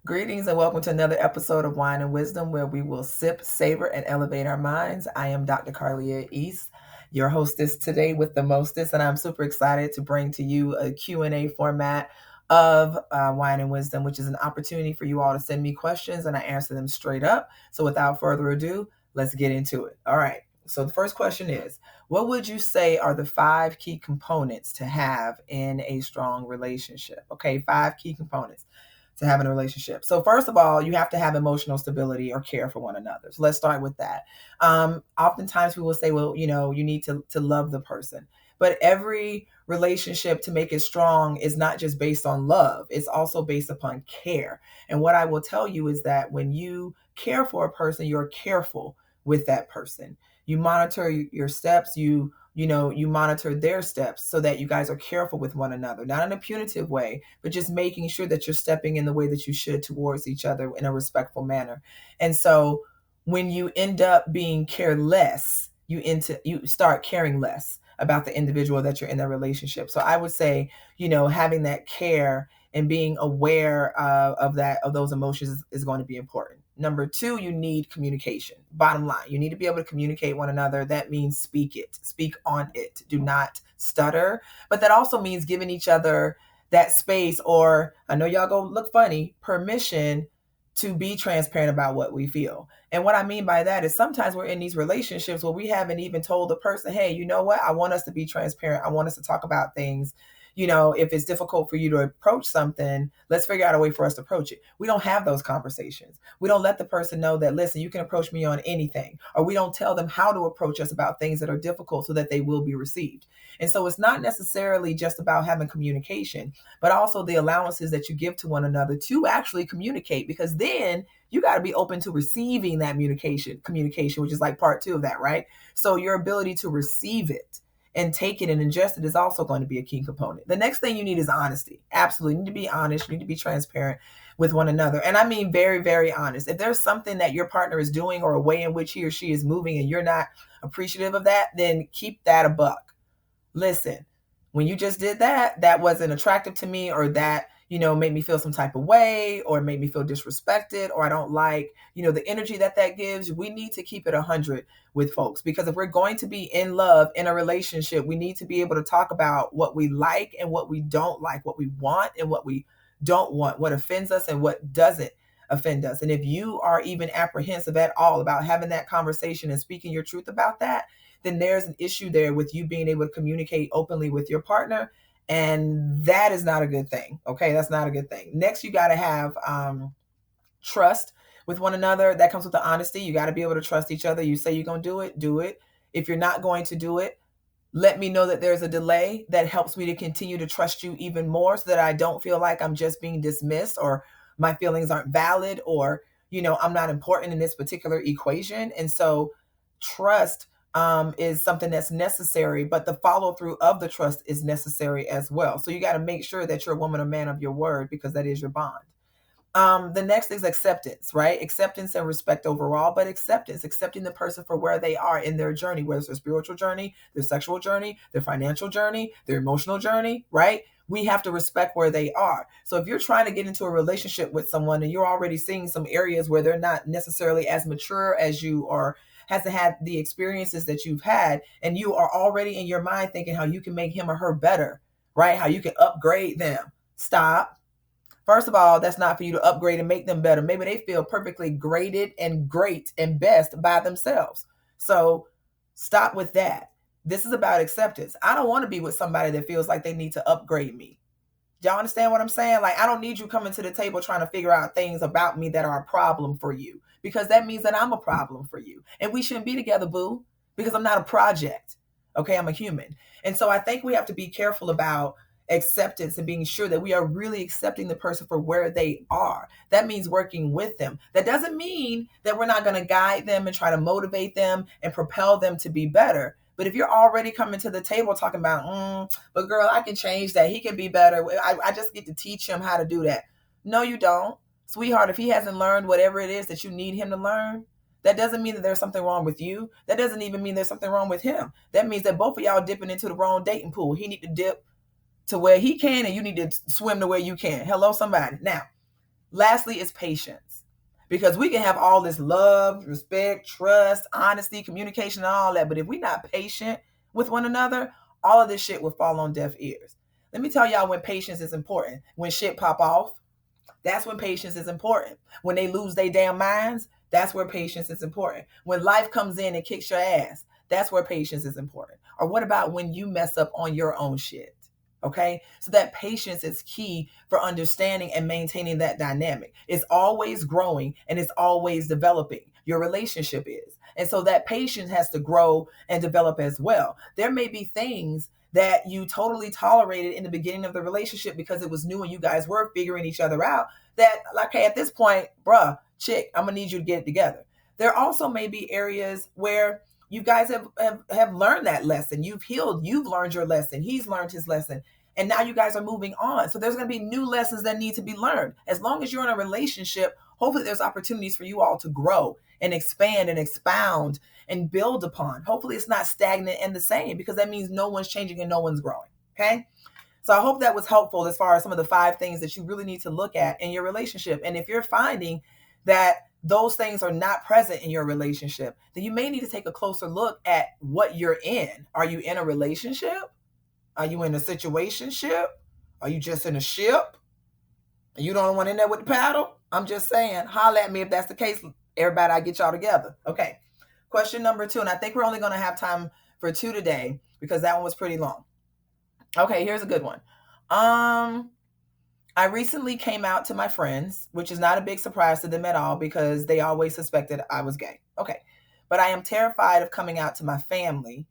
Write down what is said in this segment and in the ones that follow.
Greetings and welcome to another episode of Wine and Wisdom, where we will sip, savor, and elevate our minds. I am Dr. Carlia East, your hostess today with the mostest, and I'm super excited to bring to you a Q&A format of Wine and Wisdom, which is an opportunity for you all to send me questions and I answer them straight up. So without further ado, let's get into it. All right. So the first question is, what would you say are the 5 key components to have in a strong relationship? Okay, 5 key components to have in a relationship. So first of all, you have to have emotional stability or care for one another. So let's start with that. Oftentimes people will say, well, you need to love the person. But every relationship, to make it strong, is not just based on love. It's also based upon care. And what I will tell you is that when you care for a person, you're careful with that person. You monitor your steps. You monitor their steps so that you guys are careful with one another, not in a punitive way, but just making sure that you're stepping in the way that you should towards each other in a respectful manner. And so when you end up being careless, you start caring less about the individual that you're in the relationship. So I would say, having that care and being aware of those emotions is going to be important. Number 2, you need communication. Bottom line, you need to be able to communicate one another. That means speak on it. Do not stutter. But that also means giving each other that space, or I know y'all go look funny, permission to be transparent about what we feel. And what I mean by that is sometimes we're in these relationships where we haven't even told the person, hey, you know what? I want us to be transparent. I want us to talk about things. If it's difficult for you to approach something, let's figure out a way for us to approach it. We don't have those conversations. We don't let the person know that, listen, you can approach me on anything, or we don't tell them how to approach us about things that are difficult so that they will be received. And so it's not necessarily just about having communication, but also the allowances that you give to one another to actually communicate, because then you got to be open to receiving that communication, which is like part 2 of that, right? So your ability to receive it and take it and ingest it is also going to be a key component. The next thing you need is honesty. Absolutely. You need to be honest. You need to be transparent with one another. And I mean very, very honest. If there's something that your partner is doing or a way in which he or she is moving and you're not appreciative of that, then keep that a buck. Listen, when you just did that wasn't attractive to me, or that, made me feel some type of way, or made me feel disrespected, or I don't like, the energy that gives. We need to keep it 100 with folks, because if we're going to be in love in a relationship, we need to be able to talk about what we like and what we don't like, what we want and what we don't want, what offends us and what doesn't offend us. And if you are even apprehensive at all about having that conversation and speaking your truth about that, then there's an issue there with you being able to communicate openly with your partner. And that is not a good thing. Okay, that's not a good thing. Next, you got to have trust with one another. That comes with the honesty. You got to be able to trust each other. You say you're going to do it. If you're not going to do it, let me know that there's a delay. That helps me to continue to trust you even more, so that I don't feel like I'm just being dismissed, or my feelings aren't valid, or, I'm not important in this particular equation. And so trust is something that's necessary, but the follow through of the trust is necessary as well. So you got to make sure that you're a woman or man of your word, because that is your bond. The next is acceptance, right? Acceptance and respect overall, but accepting the person for where they are in their journey, whether it's their spiritual journey, their sexual journey, their financial journey, their emotional journey, right? We have to respect where they are. So if you're trying to get into a relationship with someone and you're already seeing some areas where they're not necessarily as mature as you, or hasn't had the experiences that you've had, and you are already in your mind thinking how you can make him or her better, right? How you can upgrade them. Stop. First of all, that's not for you to upgrade and make them better. Maybe they feel perfectly graded and great and best by themselves. So stop with that. This is about acceptance. I don't want to be with somebody that feels like they need to upgrade me. Y'all understand what I'm saying? Like, I don't need you coming to the table trying to figure out things about me that are a problem for you, because that means that I'm a problem for you. And we shouldn't be together, boo, because I'm not a project. Okay, I'm a human. And so I think we have to be careful about acceptance and being sure that we are really accepting the person for where they are. That means working with them. That doesn't mean that we're not going to guide them and try to motivate them and propel them to be better. But if you're already coming to the table talking about, but girl, I can change that. He can be better. I just get to teach him how to do that. No, you don't. Sweetheart, if he hasn't learned whatever it is that you need him to learn, that doesn't mean that there's something wrong with you. That doesn't even mean there's something wrong with him. That means that both of y'all dipping into the wrong dating pool. He need to dip to where he can, and you need to swim to where you can. Hello, somebody. Now, Lastly is patience. Because we can have all this love, respect, trust, honesty, communication, and all that. But if we're not patient with one another, all of this shit will fall on deaf ears. Let me tell y'all when patience is important. When shit pop off, that's when patience is important. When they lose their damn minds, that's where patience is important. When life comes in and kicks your ass, that's where patience is important. Or what about when you mess up on your own shit? Okay. So that patience is key for understanding and maintaining that dynamic. It's always growing and it's always developing. Your relationship is. And so that patience has to grow and develop as well. There may be things that you totally tolerated in the beginning of the relationship because it was new and you guys were figuring each other out, that like, hey, at this point, bruh, chick, I'm gonna need you to get it together. There also may be areas where you guys have learned that lesson. You've healed. You've learned your lesson. He's learned his lesson. And now you guys are moving on. So there's going to be new lessons that need to be learned. As long as you're in a relationship, hopefully there's opportunities for you all to grow and expand and expound and build upon. Hopefully it's not stagnant and the same, because that means no one's changing and no one's growing. Okay. So I hope that was helpful as far as some of the 5 things that you really need to look at in your relationship. And if you're finding that those things are not present in your relationship, then you may need to take a closer look at what you're in. Are you in a relationship? Are you in a situationship? Are you just in a ship? Are you the only one in there with the paddle? I'm just saying, holla at me if that's the case. Everybody, I get y'all together. Okay. Question number 2, and I think we're only going to have time for 2 today because that one was pretty long. Okay, here's a good one. I recently came out to my friends, which is not a big surprise to them at all because they always suspected I was gay. Okay. But I am terrified of coming out to my family,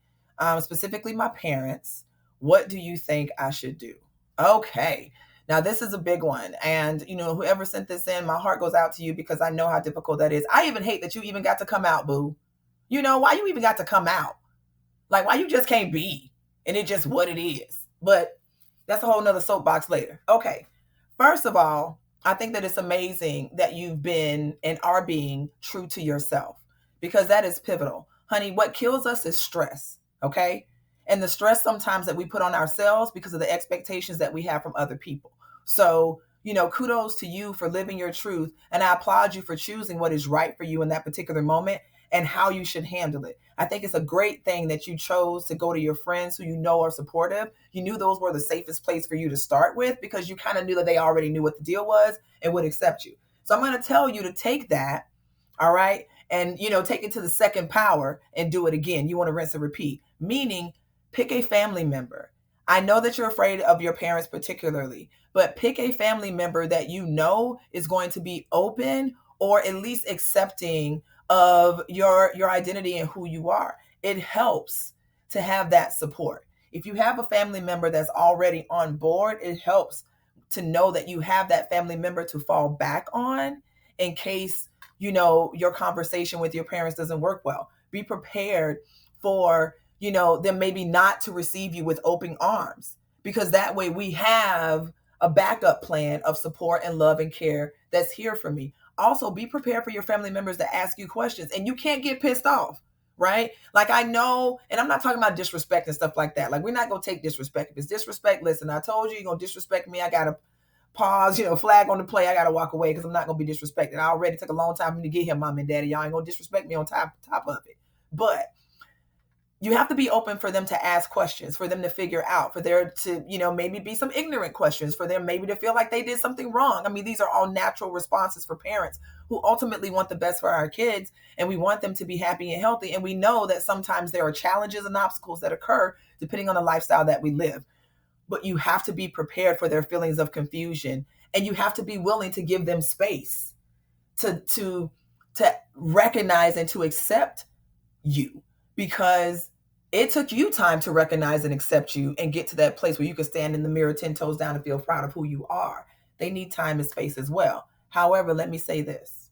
specifically my parents. What do you think I should do? Okay. Now, this is a big one. And, whoever sent this in, my heart goes out to you because I know how difficult that is. I even hate that you even got to come out, boo. Why you even got to come out? Like, why you just can't be? And it's just what it is. But that's a whole nother soapbox later. Okay. First of all, I think that it's amazing that you've been and are being true to yourself, because that is pivotal. Honey, what kills us is stress. Okay. And the stress sometimes that we put on ourselves because of the expectations that we have from other people. So, kudos to you for living your truth. And I applaud you for choosing what is right for you in that particular moment and how you should handle it. I think it's a great thing that you chose to go to your friends who you know are supportive. You knew those were the safest place for you to start with because you kind of knew that they already knew what the deal was and would accept you. So I'm going to tell you to take that, all right, and, take it to the second power and do it again. You want to rinse and repeat, meaning pick a family member. I know that you're afraid of your parents particularly, but pick a family member that you know is going to be open or at least accepting of your identity and who you are. It helps to have that support. If you have a family member that's already on board, it helps to know that you have that family member to fall back on in case, your conversation with your parents doesn't work well. Be prepared for, them maybe not to receive you with open arms, because that way we have a backup plan of support and love and care that's here for me. Also, be prepared for your family members to ask you questions, and you can't get pissed off, right? Like, I know, and I'm not talking about disrespect and stuff like that. Like, we're not going to take disrespect. If it's disrespect, listen, I told you, you're going to disrespect me. I got to pause, flag on the play. I got to walk away because I'm not going to be disrespected. I already took a long time for me to get here, mom and daddy. Y'all ain't going to disrespect me on top of it. But you have to be open for them to ask questions, for them to figure out, for there to, maybe be some ignorant questions, for them maybe to feel like they did something wrong. I mean, these are all natural responses for parents who ultimately want the best for our kids, and we want them to be happy and healthy. And we know that sometimes there are challenges and obstacles that occur depending on the lifestyle that we live. But you have to be prepared for their feelings of confusion, and you have to be willing to give them space to recognize and to accept you, because it took you time to recognize and accept you and get to that place where you can stand in the mirror 10 toes down and feel proud of who you are. They need time and space as well. However, let me say this.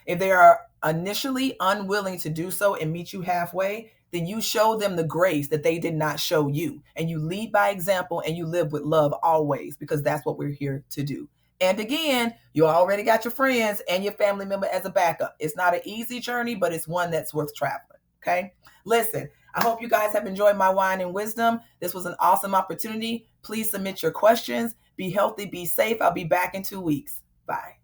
If they are initially unwilling to do so and meet you halfway, then you show them the grace that they did not show you. And you lead by example and you live with love always, because that's what we're here to do. And again, you already got your friends and your family member as a backup. It's not an easy journey, but it's one that's worth traveling. Okay? Listen, I hope you guys have enjoyed my wine and wisdom. This was an awesome opportunity. Please submit your questions. Be healthy, be safe. I'll be back in 2 weeks. Bye.